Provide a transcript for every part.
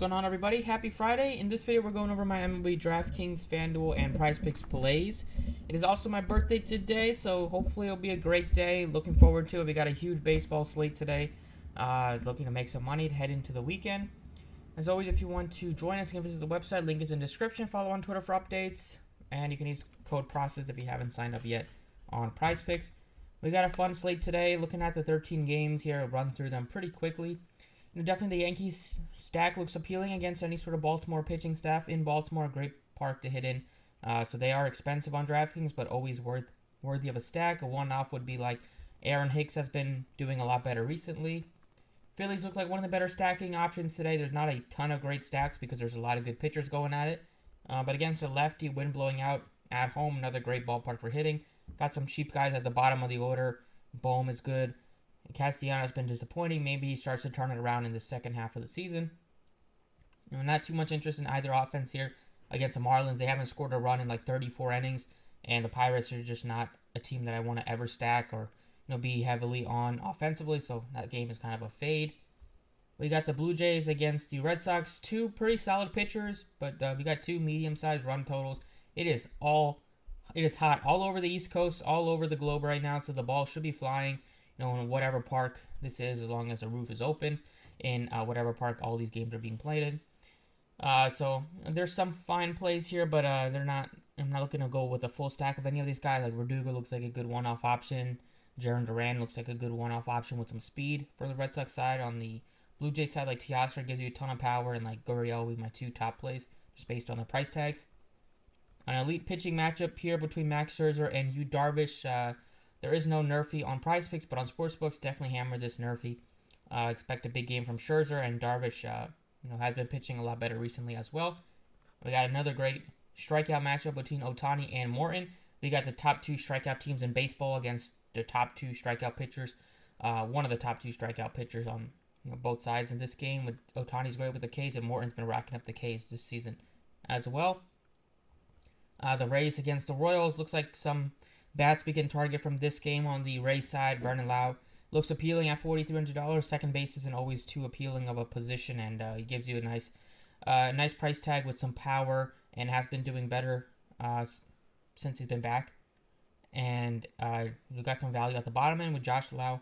What's going on, everybody? Happy Friday. In this video we're going over my MLB Draftkings Fanduel and Prizepicks plays. It is also my birthday today, so hopefully it'll be a great day. Looking forward to it. We got a huge baseball slate today. Looking to make some money to head into the weekend. As always, if you want to join us, you can visit the website. Link is in the description. Follow on Twitter for updates, and you can use code PROCESS if you haven't signed up yet on Prizepicks. We got a fun slate today. Looking at the 13 games here, I'll run through them pretty quickly. Definitely the Yankees stack looks appealing against any sort of Baltimore pitching staff. In Baltimore, a great park to hit in. So they are expensive on DraftKings, but always worthy of a stack. A one-off would be like Aaron Hicks has been doing a lot better recently. Phillies look like one of the better stacking options today. There's not a ton of great stacks because there's a lot of good pitchers going at it. But against a lefty, wind blowing out at home, another great ballpark for hitting. Got some cheap guys at the bottom of the order. Bohm is good. Castellanos been disappointing. Maybe he starts to turn it around in the second half of the season. Not too much interest in either offense here against the Marlins. They haven't scored a run in like 34 innings, and the Pirates are just not a team that I want to ever stack or be heavily on offensively. So that game is kind of a fade. We got the Blue Jays against the Red Sox. Two pretty solid pitchers, but we got two medium-sized run totals. It is hot all over the East Coast, all over the globe right now. So the ball should be flying. In whatever park this is, as long as the roof is open, in whatever park all these games are being played in. So there's some fine plays here, but I'm not looking to go with a full stack of any of these guys. Like Verdugo looks like a good one-off option. Jaron Duran looks like a good one-off option with some speed for the Red Sox side. On the Blue Jays side, like Teoscar gives you a ton of power, and like Gurriel will be my two top plays, just based on the price tags. An elite pitching matchup here between Max Scherzer and Yu Darvish. There is no Nerfy on Prizepicks, but on Sportsbooks, definitely hammer this Nerfy. Expect a big game from Scherzer, and Darvish has been pitching a lot better recently as well. We got another great strikeout matchup between Ohtani and Morton. We got the top two strikeout teams in baseball against the top two strikeout pitchers. One of the top two strikeout pitchers on both sides in this game. With Ohtani's great with the Ks, and Morton's been racking up the Ks this season as well. The Rays against the Royals looks like some bats we can target from this game. On the Rays side, Vernon Lau looks appealing at $4,300. Second base isn't always too appealing of a position, and he gives you a nice price tag with some power, and has been doing better since he's been back. And we got some value at the bottom end with Josh Lau,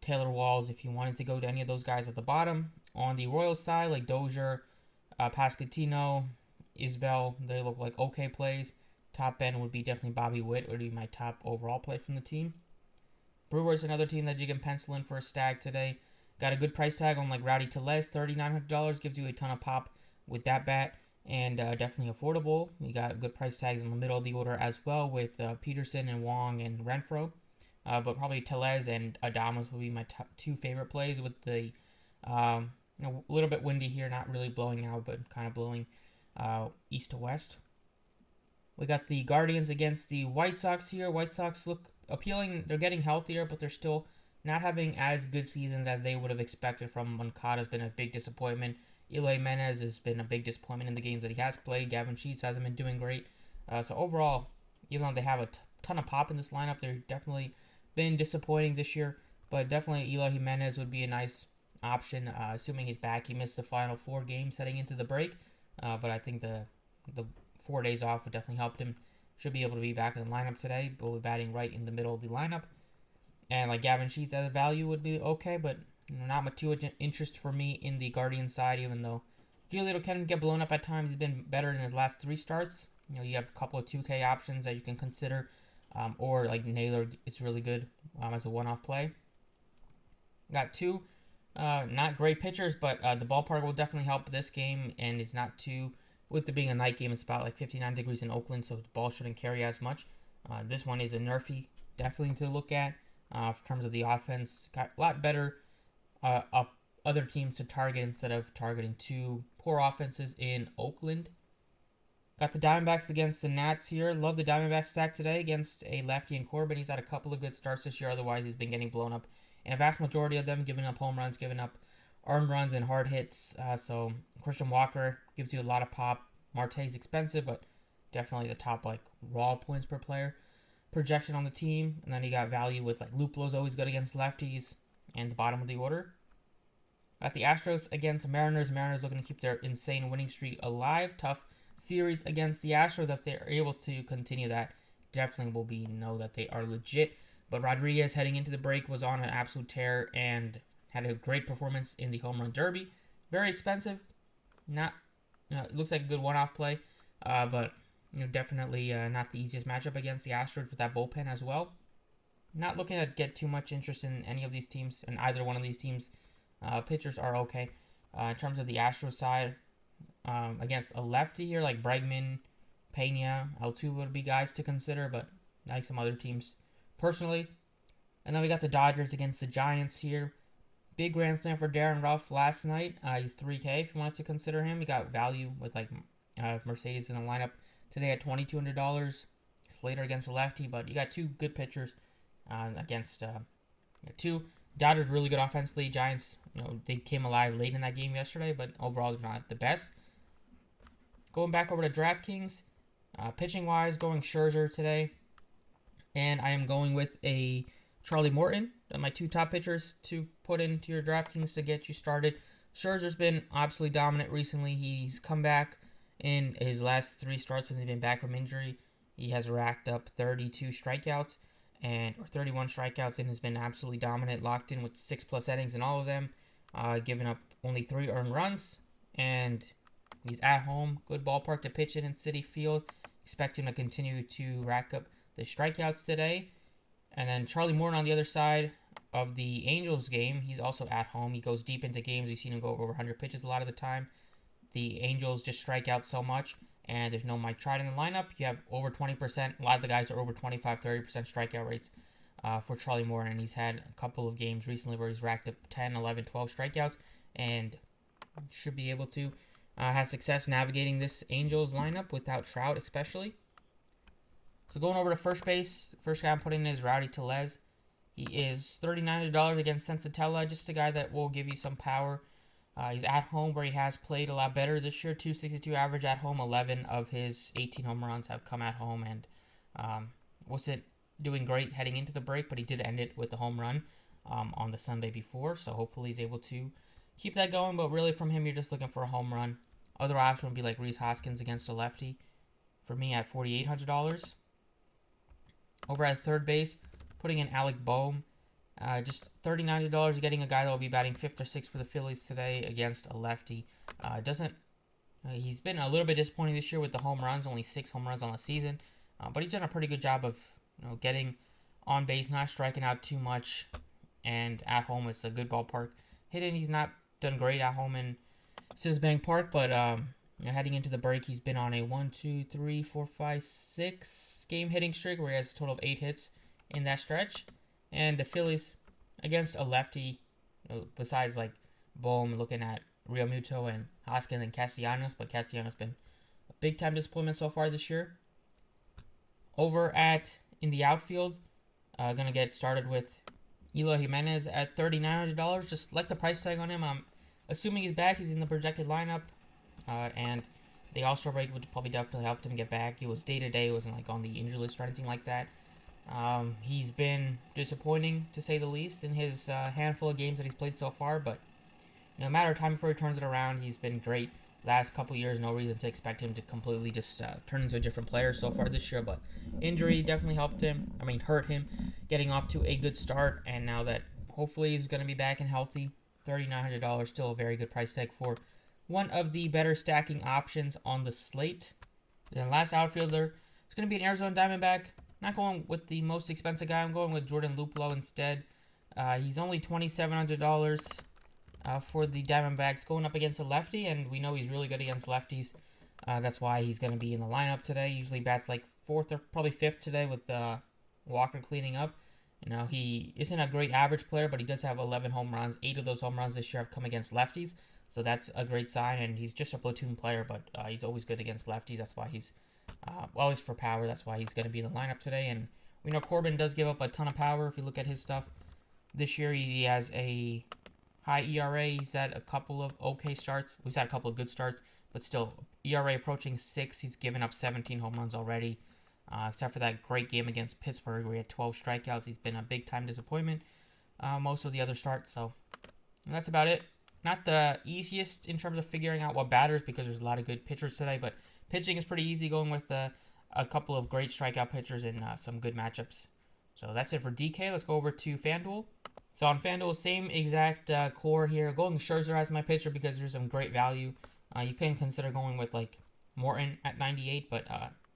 Taylor Walls, if you wanted to go to any of those guys at the bottom. On the Royals side, like Dozier, Pasquantino, Isbell, they look like okay plays. Top end would be definitely Bobby Witt, would be my top overall play from the team. Brewers, another team that you can pencil in for a stack today. Got a good price tag on like Rowdy Tellez, $3,900, gives you a ton of pop with that bat, and definitely affordable. We got good price tags in the middle of the order as well with Peterson and Wong and Renfroe. But probably Tellez and Adames will be my top two favorite plays with the a little bit windy here, not really blowing out, but kind of blowing east to west. We got the Guardians against the White Sox here. White Sox look appealing. They're getting healthier, but they're still not having as good seasons as they would have expected from Moncada's been a big disappointment. Eloy Menez has been a big disappointment in the games that he has played. Gavin Sheets hasn't been doing great. So overall, even though they have a ton of pop in this lineup, they're definitely been disappointing this year. But definitely Eloy Jimenez would be a nice option, assuming he's back. He missed the final 4 games heading into the break. But I think the 4 days off would definitely help him. Should be able to be back in the lineup today, but we're batting right in the middle of the lineup. And like Gavin Sheets as a value would be okay, but not too much interest for me in the Guardian side, even though Giolito can get blown up at times. He's been better in his last 3 starts. You have a couple of 2K options that you can consider, or like Naylor is really good as a one-off play. Got two not great pitchers, but the ballpark will definitely help this game, and it's not too. With it being a night game, it's about like 59 degrees in Oakland, so the ball shouldn't carry as much. This one is a Nerfy, definitely to look at. In terms of the offense, got a lot better other teams to target instead of targeting 2 poor offenses in Oakland. Got the Diamondbacks against the Nats here. Love the Diamondbacks stack today against a lefty in Corbin. He's had a couple of good starts this year, otherwise he's been getting blown up. And a vast majority of them giving up home runs, giving up earned runs and hard hits. So Christian Walker gives you a lot of pop. Marte's expensive, but definitely the top like raw points per player projection on the team. And then you got value with like Luplo's always good against lefties and the bottom of the order. Got the Astros against Mariners. Mariners looking to keep their insane winning streak alive. Tough series against the Astros. If they're able to continue that, definitely will be know that they are legit. But Rodriguez heading into the break was on an absolute tear and had a great performance in the home run derby. Very expensive. Not, it looks like a good one-off play, but definitely not the easiest matchup against the Astros with that bullpen as well. Not looking to get too much interest in any of these teams, and either one of these teams. Pitchers are okay. In terms of the Astros side, against a lefty here like Bregman, Pena, Altuve would be guys to consider, but I like some other teams personally. And then we got the Dodgers against the Giants here. Big grand slam for Darren Ruff last night. He's 3K if you wanted to consider him. He got value with like Mercedes in the lineup today at $2,200. Slater against the lefty, but you got two good pitchers against two. Dodgers really good offensively. Giants, they came alive late in that game yesterday, but overall they're not the best. Going back over to DraftKings, pitching wise, going Scherzer today, and I am going with a Charlie Morton. My two top pitchers to put into your DraftKings to get you started. Scherzer's been absolutely dominant recently. He's come back in his last 3 starts since he's been back from injury. He has racked up 32 strikeouts. Or 31 strikeouts and has been absolutely dominant, locked in with 6+ innings in all of them, giving up only 3 earned runs, and he's at home, good ballpark to pitch in Citi Field. Expect him to continue to rack up the strikeouts today. And then Charlie Morton on the other side of the Angels game, he's also at home. He goes deep into games. We've seen him go over 100 pitches a lot of the time. The Angels just strike out so much. And there's no Mike Trout in the lineup. You have over 20%. A lot of the guys are over 25, 30% strikeout rates for Charlie Morton. And he's had a couple of games recently where he's racked up 10, 11, 12 strikeouts. And should be able to have success navigating this Angels lineup without Trout especially. So going over to first base, first guy I'm putting in is Rowdy Tellez. He is $3,900 against Sensatella. Just a guy that will give you some power. He's at home where he has played a lot better this year. 262 average at home. 11 of his 18 home runs have come at home, and wasn't doing great heading into the break, but he did end it with a home run on the Sunday before. So hopefully he's able to keep that going. But really from him, you're just looking for a home run. Other option would be like Rhys Hoskins against a lefty. For me at $4,800. Over at third base, putting in Alec Boehm. Just $3,900 getting a guy that will be batting 5th or 6th for the Phillies today against a lefty. He's been a little bit disappointing this year with the home runs, only 6 home runs on the season. But he's done a pretty good job of getting on base, not striking out too much. And at home, it's a good ballpark. Hitting, he's not done great at home in Citizens Park, but heading into the break, he's been on a 6 game hitting streak where he has a total of 8 hits in that stretch. And the Phillies against a lefty, besides like Boehm, looking at Real Muto and Hoskins and Castellanos, but Castellanos been a big time disappointment so far this year. Over in the outfield, gonna get started with Eloy Jimenez at $3,900. Just like the price tag on him. I'm assuming he's back. He's in the projected lineup, and the All-Star break would probably definitely help him get back. He was day-to-day. He wasn't like on the injury list or anything like that. He's been disappointing, to say the least, in his handful of games that he's played so far, but no matter of time before he turns it around, he's been great. Last couple years, no reason to expect him to completely just turn into a different player so far this year, but injury definitely hurt him getting off to a good start, and now that hopefully he's going to be back and healthy, $3,900, still a very good price tag for one of the better stacking options on the slate. Then last outfielder is going to be an Arizona Diamondback. Not going with the most expensive guy. I'm going with Jordan Luplow instead. He's only $2,700 for the Diamondbacks, going up against a lefty, and we know he's really good against lefties. That's why he's going to be in the lineup today. Usually bats like 4th or probably 5th today with Walker cleaning up. He isn't a great average player, but he does have 11 home runs. 8 of those home runs this year have come against lefties, so that's a great sign, and he's just a platoon player, but he's always good against lefties. That's why he's always for power. That's why he's going to be in the lineup today. And we know Corbin does give up a ton of power if you look at his stuff. This year he has a high ERA. He's had a couple of okay starts. He's had a couple of good starts, but still ERA approaching 6. He's given up 17 home runs already. Except for that great game against Pittsburgh where he had 12 strikeouts. He's been a big-time disappointment most of the other starts. So that's about it. not the easiest in terms of figuring out what batters because there's a lot of good pitchers today, but pitching is pretty easy going with a couple of great strikeout pitchers and some good matchups. So that's it for DK. Let's go over to FanDuel. So on FanDuel, same exact core here. Going Scherzer as my pitcher because there's some great value. You can consider going with like Morton at 98, but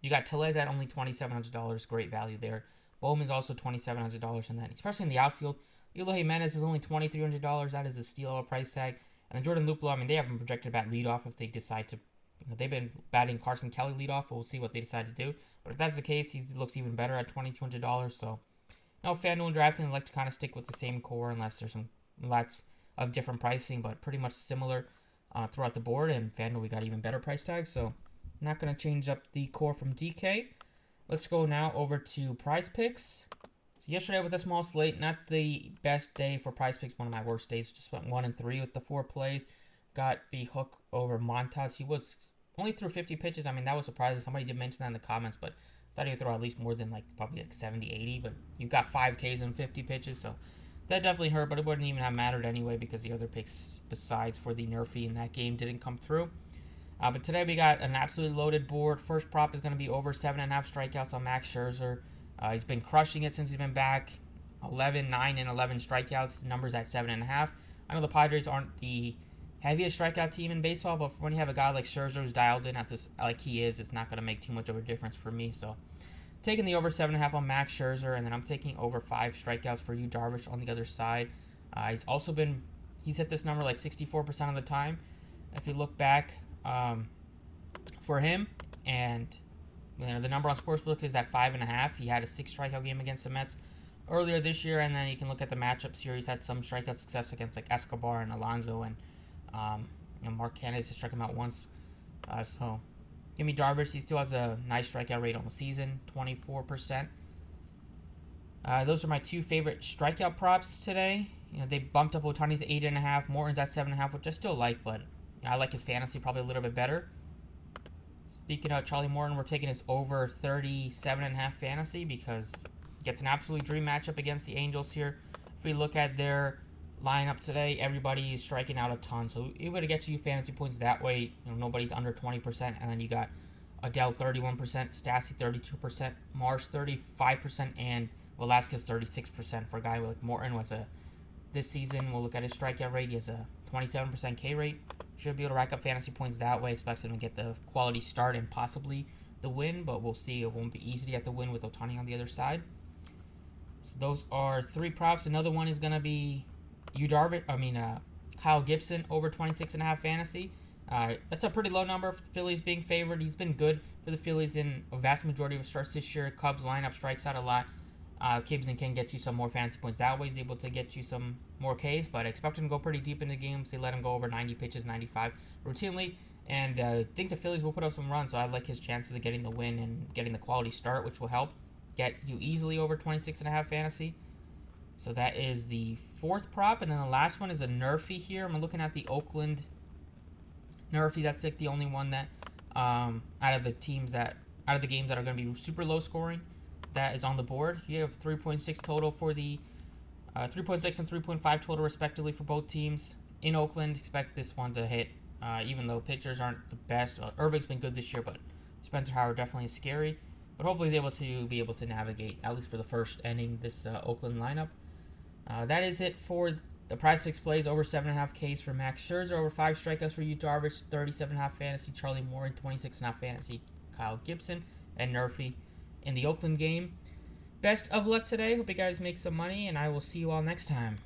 you got Tellez at only $2,700. Great value there. Bowman's also $2,700 in that, especially in the outfield. Eloy Jimenez is only $2,300. That is a steal of a price tag. And then Jordan Luplow, I mean, they have him projected to bat leadoff if they decide to. They've been batting Carson Kelly leadoff, but we'll see what they decide to do. But if that's the case, he looks even better at $2,200. So, FanDuel and DraftKings, I like to kind of stick with the same core unless there's some lots of different pricing, but pretty much similar throughout the board. And FanDuel, we got even better price tags. So, not going to change up the core from DK. Let's go now over to Prizepicks. So yesterday with a small slate, not the best day for Prizepicks, one of my worst days. Just went 1-3 with the 4 plays. Got the hook over Montas. He was only threw 50 pitches. I mean, that was surprising. Somebody did mention that in the comments, but I thought he would throw at least more than probably 70, 80. But you got 5 Ks and 50 pitches, so that definitely hurt. But it wouldn't even have mattered anyway because the other picks besides for the Nerfy in that game didn't come through. But today we got an absolutely loaded board. First prop is going to be over 7.5 strikeouts on Max Scherzer. He's been crushing it since he's been back. 11, 9, and 11 strikeouts. Numbers at 7.5. I know the Padres aren't the heaviest strikeout team in baseball, but when you have a guy like Scherzer who's dialed in at this like he is, it's not going to make too much of a difference for me. So taking the over 7.5 on Max Scherzer, and then I'm taking over 5 strikeouts for Yu Darvish on the other side. He's hit this number like 64% of the time. If you look back for him, and the number on Sportsbook is at 5.5. He had a 6 strikeout game against the Mets earlier this year, and then you can look at the matchup series. Had some strikeout success against like Escobar and Alonso, and Mark Canada has struck him out once. So give me Darvish. He still has a nice strikeout rate on the season, 24%. Those are my 2 favorite strikeout props today. They bumped up Ohtani's to 8.5, Morton's at 7.5, which I still like, but I like his fantasy probably a little bit better. Speaking of Charlie Morton, we're taking his over 37.5 fantasy because he gets an absolute dream matchup against the Angels here. If we look at their lineup today, everybody is striking out a ton, so it would get you fantasy points that way. Nobody's under 20%, and then you got Adele 31%, Stassi 32%, Marsh 35%, and Velasquez 36% for a guy like Morton. This season, we'll look at his strikeout rate. He has a 27% K rate. Should be able to rack up fantasy points that way. Expect him to get the quality start and possibly the win, but we'll see. It won't be easy to get the win with Ohtani on the other side. So those are 3 props. Another one is going to be Kyle Gibson over 26.5 fantasy. That's a pretty low number for the Phillies being favored. He's been good for the Phillies in a vast majority of starts this year. Cubs lineup strikes out a lot. Gibson can get you some more fantasy points that way. He's able to get you some more Ks, but I expect him to go pretty deep in the games. They let him go over 90 pitches, 95 routinely, and I think the Phillies will put up some runs, so I like his chances of getting the win and getting the quality start, which will help get you easily over 26.5 fantasy. So that is the 4th prop, and then the last one is a Nerfy here. I'm looking at the Oakland Nerfy. That's like the only one that out of the games that are going to be super low scoring that is on the board. You have 3.6 total for the 3.6 and 3.5 total respectively for both teams in Oakland. Expect this one to hit, even though pitchers aren't the best. Irving's been good this year, but Spencer Howard definitely is scary. But hopefully he's able to navigate, at least for the first inning, this Oakland lineup. That is it for the Prizepicks plays. Over 7.5 Ks for Max Scherzer, over 5 strikeouts for Yu Darvish, 37.5 fantasy, Charlie Morton, 26.5 fantasy, Kyle Gibson, and Nerfy in the Oakland game. Best of luck today. Hope you guys make some money, and I will see you all next time.